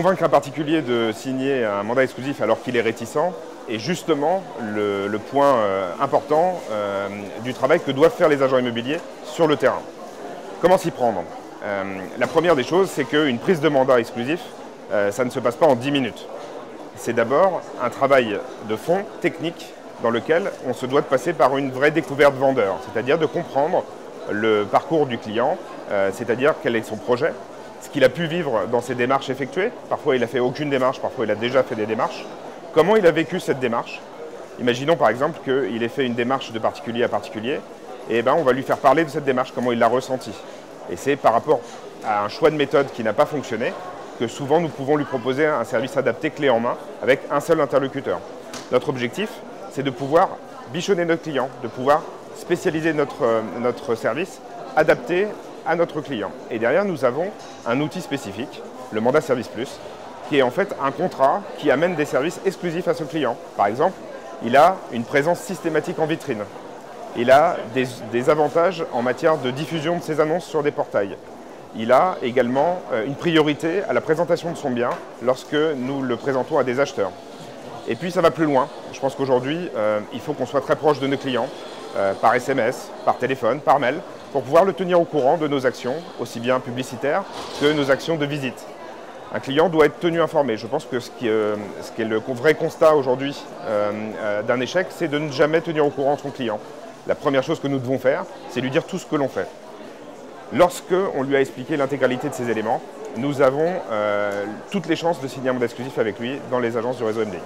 Convaincre un particulier de signer un mandat exclusif alors qu'il est réticent est justement le point important du travail que doivent faire les agents immobiliers sur le terrain. Comment s'y prendre? La première des choses, c'est qu'une prise de mandat exclusif, ça ne se passe pas en 10 minutes. C'est d'abord un travail de fond technique dans lequel on se doit de passer par une vraie découverte vendeur, c'est-à-dire de comprendre le parcours du client, c'est-à-dire quel est son projet, ce qu'il a pu vivre dans ses démarches effectuées. Parfois, il n'a fait aucune démarche, parfois, il a déjà fait des démarches. Comment il a vécu cette démarche? Imaginons par exemple qu'il ait fait une démarche de particulier à particulier, et on va lui faire parler de cette démarche, comment il l'a ressentie. Et c'est par rapport à un choix de méthode qui n'a pas fonctionné que souvent nous pouvons lui proposer un service adapté clé en main avec un seul interlocuteur. Notre objectif, c'est de pouvoir bichonner notre client, de pouvoir spécialiser notre service adapté à notre client. Et derrière, nous avons un outil spécifique, le mandat Service Plus, qui est en fait un contrat qui amène des services exclusifs à ce client. Par exemple, il a une présence systématique en vitrine. Il a des avantages en matière de diffusion de ses annonces sur des portails. Il a également une priorité à la présentation de son bien lorsque nous le présentons à des acheteurs. Et puis ça va plus loin. Je pense qu'aujourd'hui, il faut qu'on soit très proche de nos clients, par SMS, par téléphone, par mail, pour pouvoir le tenir au courant de nos actions, aussi bien publicitaires que nos actions de visite. Un client doit être tenu informé. Je pense que ce qui est le vrai constat aujourd'hui d'un échec, c'est de ne jamais tenir au courant son client. La première chose que nous devons faire, c'est lui dire tout ce que l'on fait. Lorsqu'on lui a expliqué l'intégralité de ces éléments, nous avons toutes les chances de signer un mandat exclusif avec lui dans les agences du réseau MDI.